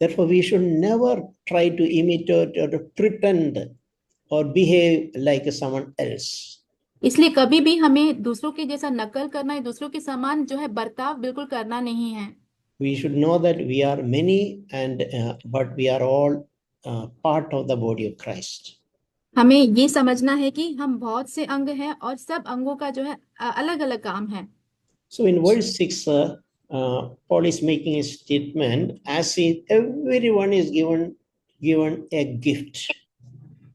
Therefore, we should never try to imitate or to pretend or behave like someone else. इसलिए कभी भी हमें दूसरों के जैसा नकल करना या दूसरों के समान जो है बर्ताव बिल्कुल करना नहीं है। We should know that we are many, but we are all part of the body of Christ. हमें ये समझना है कि हम बहुत से अंग हैं और सब अंगों का जो है अलग अलग काम है। So in verse 6, Paul is making a statement as if everyone is given a gift.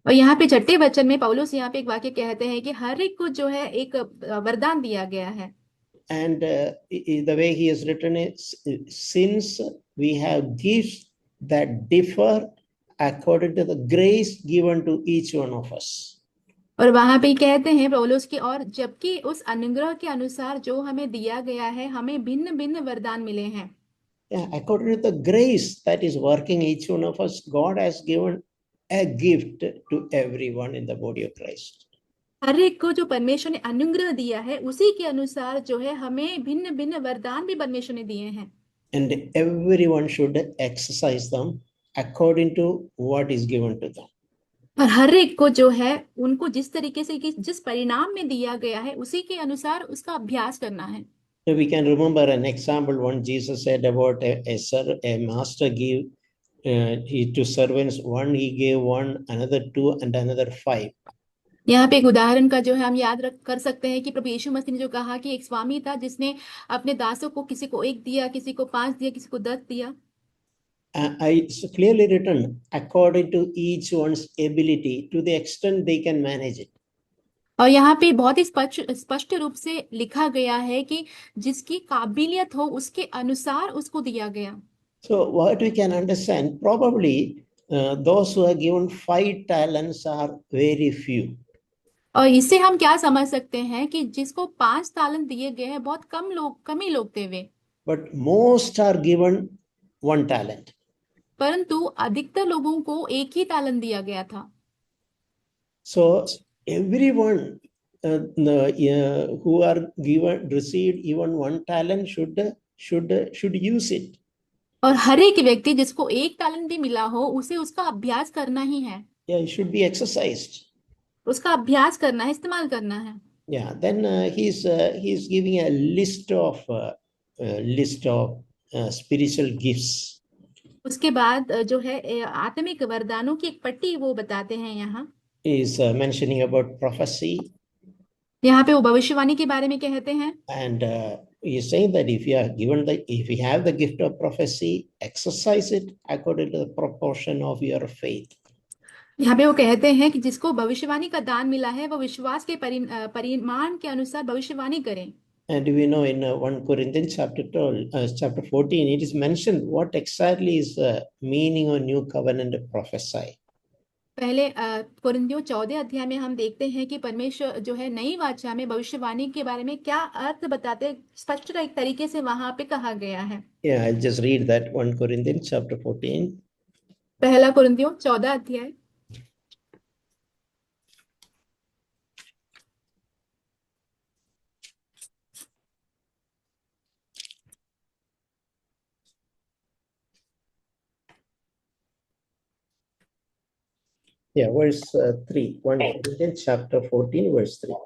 और यहाँ पे 6ठे वचन में पौलुस यहाँ पे एक वाक्य कहते हैं कि हर एक को जो है एक वरदान दिया गया है। And the way he has written it, since we have gifts that differ according to the grace given to each one of us. और वहां पे कहते हैं पौलुस की, और जबकि उस अनुग्रह के अनुसार जो हमें दिया गया है, हमें भिन्न भिन्न वरदान मिले हैं। Yeah, according to the grace that is working each one of us, God has given a gift to everyone in the body of Christ. हर एक को जो परमेश्वर ने अनुग्रह दिया है, उसी के अनुसार जो है हमें भिन्न भिन्न वरदान भी परमेश्वर ने दिए हैं। And everyone should exercise them according to what is given to them. और हर एक को जो है उनको जिस तरीके से कि जिस परिणाम में दिया गया है उसी के अनुसार उसका अभ्यास करना है। So we can remember an example when Jesus said about a master give to servants, one he gave one, another 2, and another 5. यहाँ पे एक उदाहरण का जो है हम याद कर सकते हैं कि प्रभु यीशु मसीह ने जो कहा कि एक स्वामी था जिसने अपने दासों को किसी को 1 दिया, किसी को 5 दिया, किसी को 10 दिया। It's clearly written according to each one's ability to the extent they can manage it. और यहाँ पे बहुत ही स्पष्ट रूप से लिखा गया है कि जिसकी काबिलियत हो उसके अनुसार उसको दिया गया। So what we can understand, probably those who are given 5 talents are very few. और इससे हम क्या समझ सकते हैं कि जिसको 5 तालन दिए गए हैं बहुत कम ही लोग थे वे। But most are given 1 talent. परंतु अधिकतर लोगों को 1 ही तालन दिया गया था। So everyone who are received even 1 talent should use it. और हर एक व्यक्ति जिसको 1 तालन भी मिला हो उसे उसका अभ्यास करना ही है। Yeah, it should be exercised. उसका अभ्यास करना है, इस्तेमाल करना है। Yeah, then he's giving a list of spiritual gifts. उसके बाद जो है आत्मिक वरदानों की एक पट्टी वो बताते हैं। यहाँ is mentioning about prophecy. यहाँ पे वो भविष्यवाणी के बारे में कहते हैं। And he is saying that if you have the gift of prophecy, exercise it according to the proportion of your faith. यहाँ पे वो कहते हैं कि जिसको भविष्यवाणी का दान मिला है वो विश्वास के परिमाण के अनुसार भविष्यवाणी करें। And we know in 1 Corinthians chapter 14, it is mentioned what exactly is the meaning of new covenant prophesy. पहले कुरिन्थियों 14 अध्याय में हम देखते हैं कि परमेश्वर जो है नई वाचा में भविष्यवाणी के बारे में क्या अर्थ बताते हैं, स्पष्ट एक तरीके से वहां पे कहा गया है। Yeah, I'll just read that 1 Corinthians chapter 14. पहला कुरिन्थियों 14 अध्याय। Yeah, verse 3. 1 Corinthians chapter 14, verse 3.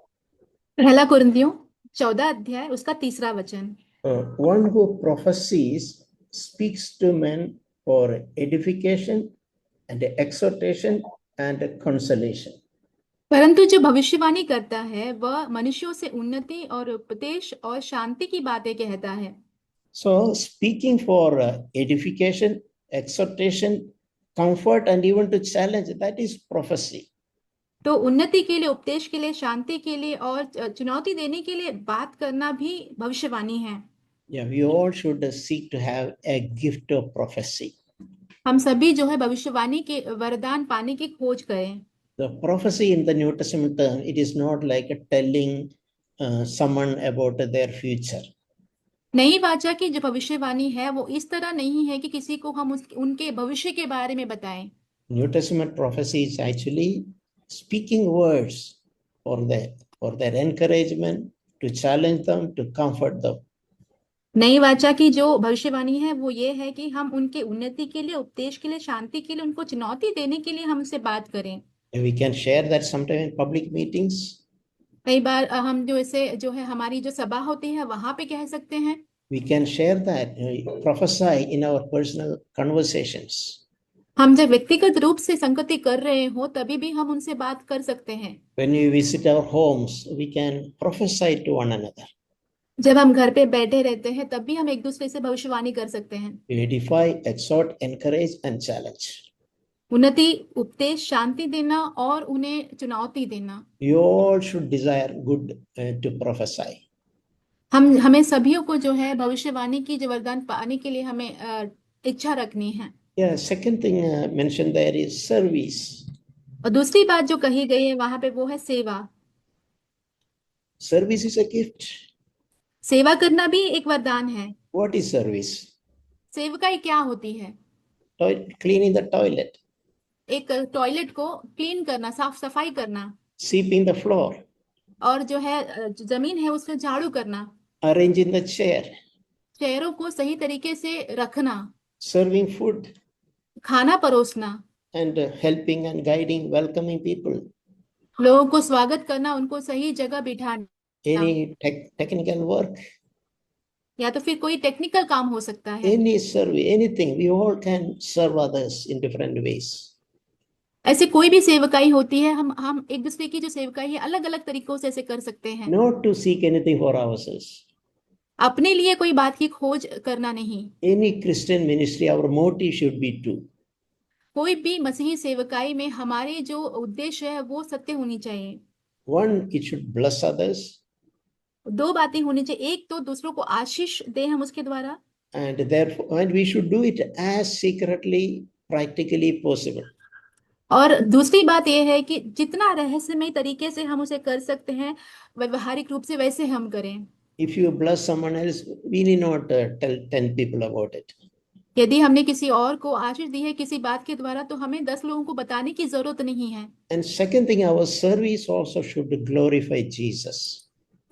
पहला कुरिन्थियों 14 अध्याय उसका तीसरा वचन। One who prophesies speaks to men for edification and exhortation and consolation. परंतु जो भविष्यवाणी करता है वह मनुष्यों से उन्नति और उपदेश और शांति की बातें कहता है। So, speaking for edification, exhortation, comfort, and even to challenge, that is prophecy. तो उन्नति के लिए, उपदेश के लिए, शांति के लिए और चुनौती देने के लिए बात करना भी भविष्यवाणी है। Yeah, we all should seek to have a gift of prophecy. हम सभी जो है भविष्यवाणी के वरदान पाने की खोज करें। The prophecy in the New Testament term, it is not like telling someone about their future. नई वाचा की जो भविष्यवाणी है वो इस तरह नहीं है कि किसी को हम उनके भविष्य के बारे में बताएं। New Testament prophecy is actually speaking words for their encouragement, to challenge them, to comfort them. नई वाचा की जो भविष्यवाणी है वो ये है कि हम उनके उन्नति के लिए, उपदेश के लिए, शांति के लिए, उनको चुनौती देने के लिए हम उनसे बात करें। We can share that sometime in public meetings. कई बार हम जो इसे जो है हमारी जो सभा होती है वहां पे कह सकते हैं। We can share that, prophesy in our personal conversations. हम जब व्यक्तिगत रूप से संगति कर रहे हो तभी भी हम उनसे बात कर सकते हैं। When we visit our homes, we can prophesy to one another. जब हम घर पे बैठे रहते हैं तब भी हम एक दूसरे से भविष्यवाणी कर सकते हैं। Edify, exhort, encourage, and challenge. उन्नति, उपदेश, शांति देना और उन्हें चुनौती देना। We all should desire good to prophesy. हमें सभियों को जो है भविष्यवाणी की जो वरदान पाने के लिए हमें इच्छा रखनी है। Yeah, second thing mentioned there is service. और दूसरी बात जो कही गई है वहां पे वो है सेवा। Service is a gift. सेवा करना भी एक वरदान है। What is service? सेवकाई क्या होती है? Cleaning the toilet. एक टॉयलेट को क्लीन करना, साफ सफाई करना। Sweeping the floor. और जो है जो जमीन है उसमें झाड़ू करना। Arranging the chair. चेयरों को सही तरीके से रखना। Serving food. खाना परोसना। And helping and guiding, welcoming people. लोगों को स्वागत करना, उनको सही जगह बिठाना। Any technical work. या तो फिर कोई टेक्निकल काम हो सकता है। Any service, anything. We all can serve others in different ways. ऐसे कोई भी सेवकाई होती है, हम एक दूसरे की जो सेवकाई है अलग अलग तरीकों से ऐसे कर सकते हैं। Not to seek anything for ourselves. अपने लिए कोई बात की खोज करना नहीं। Any Christian ministry, our motive should be to. कोई भी मसीही सेवकाई में हमारे जो उद्देश्य है वो सत्य होनी चाहिए। One, it should bless others. दो बातें होनी चाहिए, एक तो दूसरों को आशीष दे हम उसके द्वारा, And therefore, and we should do it as secretly, practically possible. और दूसरी बात यह है कि जितना रहस्यमय तरीके से हम उसे कर सकते हैं व्यवहारिक रूप से वैसे हम करें। If you bless someone else, we need not tell 10 people about it. यदि हमने किसी और को आशीष दी है किसी बात के द्वारा तो हमें 10 लोगों को बताने की जरूरत नहीं है। And second thing, our service also should glorify Jesus.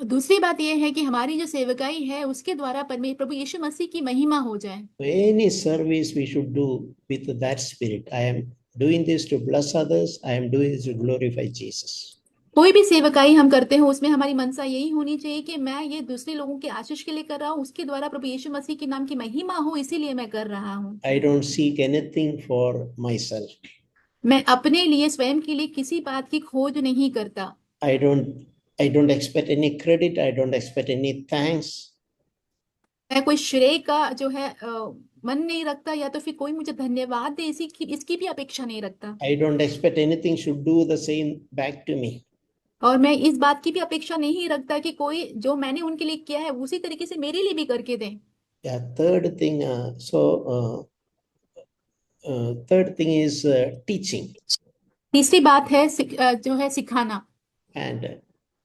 दूसरी बात यह है कि हमारी जो सेवकाई है उसके द्वारा प्रभु यीशु मसीह की महिमा हो जाए। So any service we should do with that spirit. I am doing this to bless others. I am doing this to glorify Jesus. कोई भी सेवकाई हम करते हो उसमें हमारी मनसा यही होनी चाहिए कि मैं ये दूसरे लोगों के आशीष के लिए कर रहा हूँ, उसके द्वारा प्रभु यीशु मसीह के नाम की महिमा हो, इसीलिए मैं कर रहा हूँ। I don't seek anything for myself. मैं अपने लिए, स्वयं के लिए किसी बात की खोज नहीं करता। I don't expect any credit. I don't expect any thanks. मैं कोई श्रेय का जो है मन नहीं रखता या तो फिर कोई मुझे धन्यवाद दे इसकी भी अपेक्षा नहीं रखता। I don't expect anything should do the same back to me. और मैं इस बात की भी अपेक्षा नहीं रखता कि कोई जो मैंने उनके लिए किया है उसी तरीके से मेरे लिए भी करके दें। Yeah, third thing is teaching. तीसरी बात है जो है सिखाना। And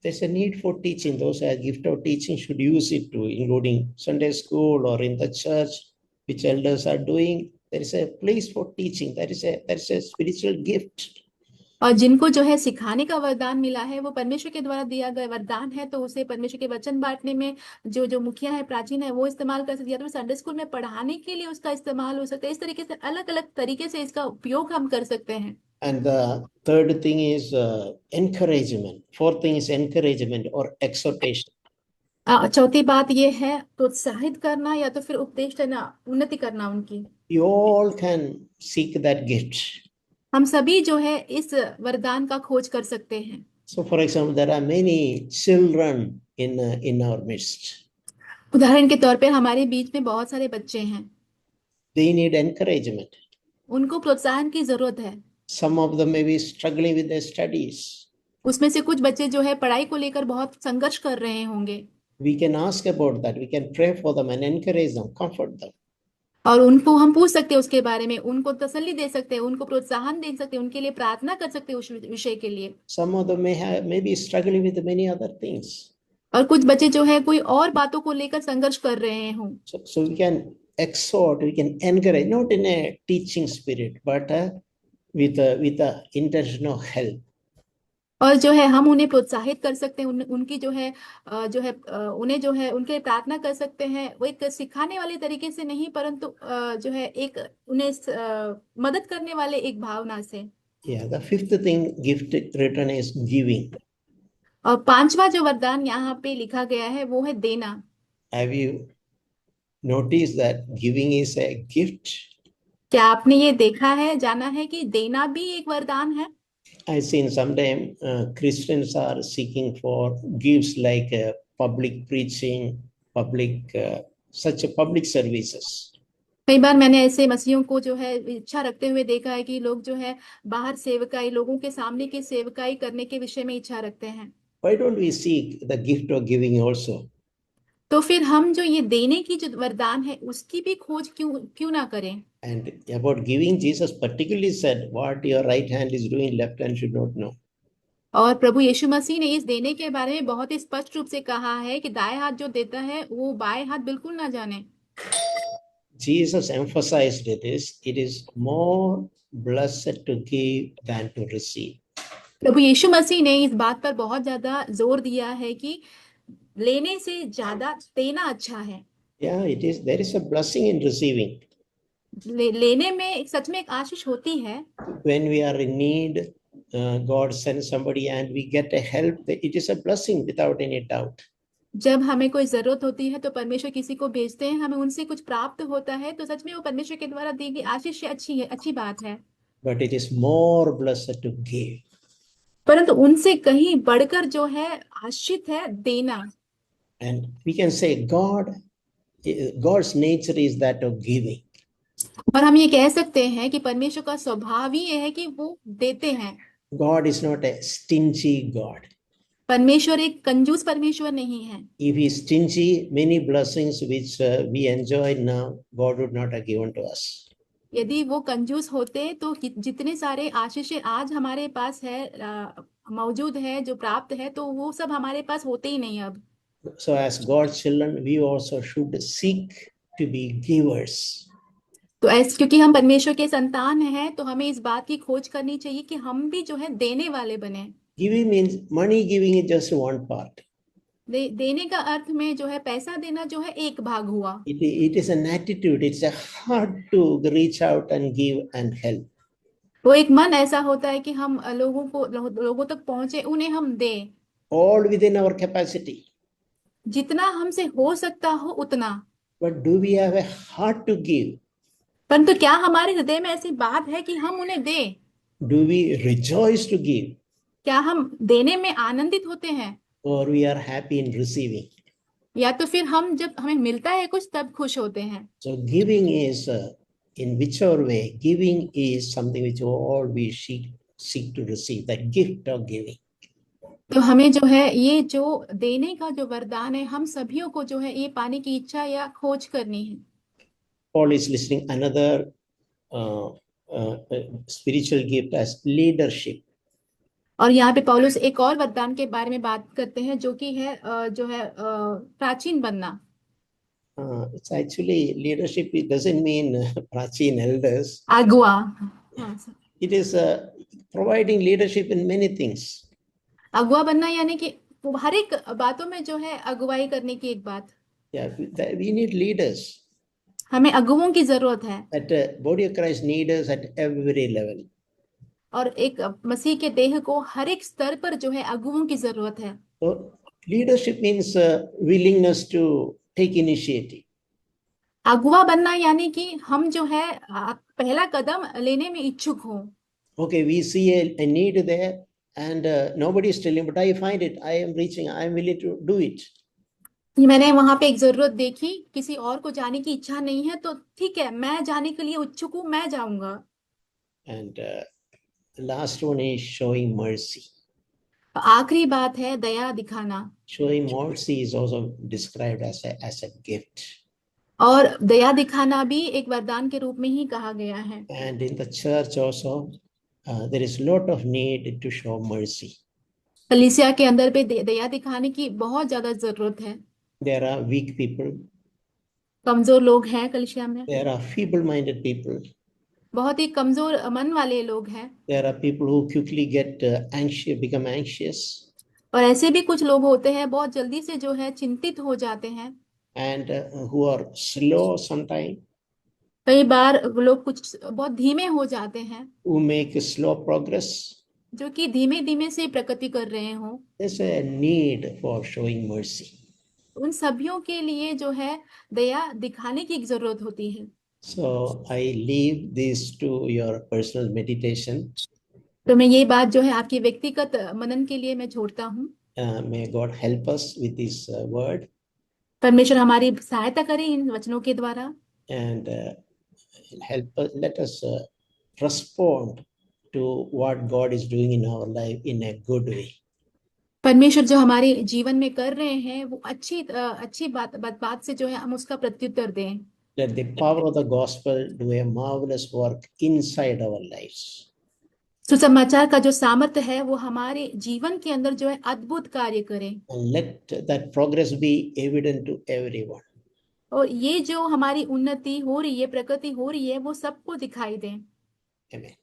there's a need for teaching. Those who have gift of teaching should use it too, including Sunday school or in the church, which elders are doing. There is a place for teaching. There is a spiritual gift. और जिनको जो है सिखाने का वरदान मिला है, वो परमेश्वर के द्वारा दिया गया वरदान है, तो उसे परमेश्वर के वचन बांटने में जो जो मुखिया है, प्राचीन है, वो इस्तेमाल कर सकते हैं, या तो संडे स्कूल में पढ़ाने के लिए उसका इस्तेमाल हो सकता है। इस तरीके से अलग अलग तरीके से इसका उपयोग हम कर सकते हैं। And the third thing is encouragement. Fourth thing is encouragement or exhortation. चौथी बात ये है प्रोत्साहित करना या तो फिर उपदेश देना, उन्नति करना उनकी। You all can seek that gift. हम सभी जो है इस वरदान का खोज कर सकते हैं। So, for example, there are many children in our midst. उदाहरण के तौर पे हमारे बीच में बहुत सारे बच्चे हैं, They need encouragement. उनको प्रोत्साहन की जरूरत है। Some of them may be struggling with their studies. उसमें से कुछ बच्चे जो है पढ़ाई को लेकर बहुत संघर्ष कर रहे होंगे, We can ask about that. We can pray for them and encourage them, comfort them. और उनको हम पूछ सकते हैं उसके बारे में, उनको तसल्ली दे सकते हैं, उनको प्रोत्साहन दे सकते हैं, उनके लिए प्रार्थना कर सकते हैं उस विषय के लिए। Some of them may be struggling with many other things. और कुछ बच्चे जो है कोई और बातों को लेकर संघर्ष कर रहे हों। So we can exhort, we can encourage, not in a teaching spirit, but with a intention of help. और जो है हम उन्हें प्रोत्साहित कर सकते हैं, उनकी जो है उन्हें जो है उनके लिए प्रार्थना कर सकते हैं, वो एक सिखाने वाले तरीके से नहीं, परंतु जो है एक उन्हें मदद करने वाले एक भावना से। Yeah, the fifth thing gift written is giving. और पांचवा जो वरदान यहाँ पे लिखा गया है वो है देना। Have you noticed that giving is a gift? क्या आपने ये देखा है, जाना है कि देना भी एक वरदान है? I've seen sometimes Christians are seeking for gifts like public preaching, such a public services. कई बार मैंने ऐसे मसीहों को जो है इच्छा रखते हुए देखा है कि लोग जो है बाहर सेवकाई, लोगों के सामने की सेवकाई करने के विषय में इच्छा रखते हैं। Why don't we seek the gift of giving also? तो फिर हम जो ये देने की जो वरदान है उसकी भी खोज क्यों क्यों ना करें? And about giving, Jesus particularly said, what your right hand is doing, left hand should not know. और प्रभु यीशु मसीह ने इस देने के बारे में बहुत ही स्पष्ट रूप से कहा है कि दाएं हाथ जो देता है वो बाएं हाथ बिल्कुल ना जाने। Jesus emphasized this, it is more blessed to give than to receive. प्रभु यीशु मसीह ने इस बात पर बहुत ज्यादा जोर दिया है कि लेने से ज्यादा देना अच्छा है। Yeah, it is. There is a blessing in receiving. लेने में सच में एक आशीष होती है। When we are in need, God sends somebody and we get a help. It is a blessing without any doubt. जब हमें कोई जरूरत होती है तो परमेश्वर किसी को भेजते हैं, हमें उनसे कुछ प्राप्त होता है, तो सच में वो परमेश्वर के द्वारा दी गई आशीष अच्छी है, अच्छी बात है। But it is more blessed to give. परंतु उनसे कहीं बढ़कर जो है आशीष है देना। And we can say God's nature is that of giving. और हम ये कह सकते हैं कि परमेश्वर का स्वभाव ही ये है कि वो देते हैं। God is not a stingy God. परमेश्वर एक कंजूस परमेश्वर नहीं है। If he is stingy, many blessings which we enjoy now, God would not have given to us. यदि वो कंजूस होते तो जितने सारे आशीष आज हमारे पास है, मौजूद है, जो प्राप्त है, तो वो सब हमारे पास होते ही नहीं अब। So as God's children, we also should seek to be givers. तो ऐसे क्योंकि हम परमेश्वर के संतान हैं, तो हमें इस बात की खोज करनी चाहिए कि हम भी जो है देने वाले बने। Giving means money giving is just one part. देने का अर्थ में जो है पैसा देना जो है एक भाग हुआ। It is an attitude. It's a heart to reach out and give and help. वो एक मन ऐसा होता है कि हम लोगों तक पहुंचे, उन्हें हम दें। All within our capacity. जितना हमसे हो सकता हो उतना। But do we have a heart to give? परंतु क्या हमारे हृदय में ऐसी बात है कि हम उन्हें दें? Do we rejoice to give? क्या हम देने में आनंदित होते हैं? Or we are happy in receiving? या तो फिर हम जब हमें मिलता है कुछ तब खुश होते हैं। So giving is, in whichever way, giving is something which all we seek to receive, that gift of giving. तो हमें जो है ये जो देने का जो वरदान है, हम सभियों को जो है ये पाने की इच्छा या खोज करनी है। Paul is listing another uh, spiritual gift as leadership. और यहाँ पे पौलुस एक और वरदान के बारे में बात करते हैं जो कि है जो है प्राचीन बनना। It's actually leadership. It doesn't mean prachin elders. अगुआ। हाँ sir. It is providing leadership in many things. अगुआ बनना यानी कि वो हर एक बातों में जो है अगुवाई करने की एक बात। Yeah, we need leaders. हमें अगुओं की जरूरत है। At body of Christ need us at every level. और एक मसीह के देह को हर एक स्तर पर जो है अगुओं की जरूरत है। So leadership means willingness to take initiative. अगुआ बनना यानी कि हम जो है पहला कदम लेने में इच्छुक हो। Okay, we see a need there and nobody is telling, but I find it. I am reaching. I am willing to do it. मैंने वहां पे एक जरूरत देखी, किसी और को जाने की इच्छा नहीं है, तो ठीक है, मैं जाने के लिए इच्छुक हूँ, मैं जाऊंगा। And the last one is showing mercy. आखिरी बात है दया दिखाना। Showing mercy is also described as a gift. और दया दिखाना भी एक वरदान के रूप में ही कहा गया है। And in the church also, there is a lot of need to show mercy. कलीसिया के अंदर भी दया दिखाने की बहुत ज्यादा जरूरत है। There are weak people. कमजोर लोग हैं कलीसिया में। There are feeble-minded people. बहुत ही कमजोर मन वाले लोग हैं। There are people who quickly get anxious, become anxious. और ऐसे भी कुछ लोग होते हैं बहुत जल्दी से जो है चिंतित हो जाते हैं। And who are slow sometimes. कई बार वो लोग कुछ बहुत धीमे हो जाते हैं। Who make slow progress. जो कि धीमे धीमे से प्रगति कर रहे हो। There's a need for showing mercy. उन सभियों के लिए जो है दया दिखाने की जरूरत होती है। So I leave this to your personal meditation. तो मैं ये बात जो है आपकी व्यक्तिगत मनन के लिए मैं छोड़ता हूँ। May God help us with this word. परमेश्वर हमारी सहायता करे इन वचनों के द्वारा। And help us, let us respond to what God is doing in our life in a good way. परमेश्वर जो हमारे जीवन में कर रहे हैं वो अच्छी बात से जो है हम उसका प्रत्युत्तर दें। Let the power of the gospel do a marvelous work inside our lives. सुसमाचार का जो सामर्थ्य है वो हमारे जीवन के अंदर जो है अद्भुत कार्य करे। And let that progress be evident to everyone. और ये जो हमारी उन्नति हो रही है, प्रगति हो रही है, वो सबको दिखाई दे। Amen.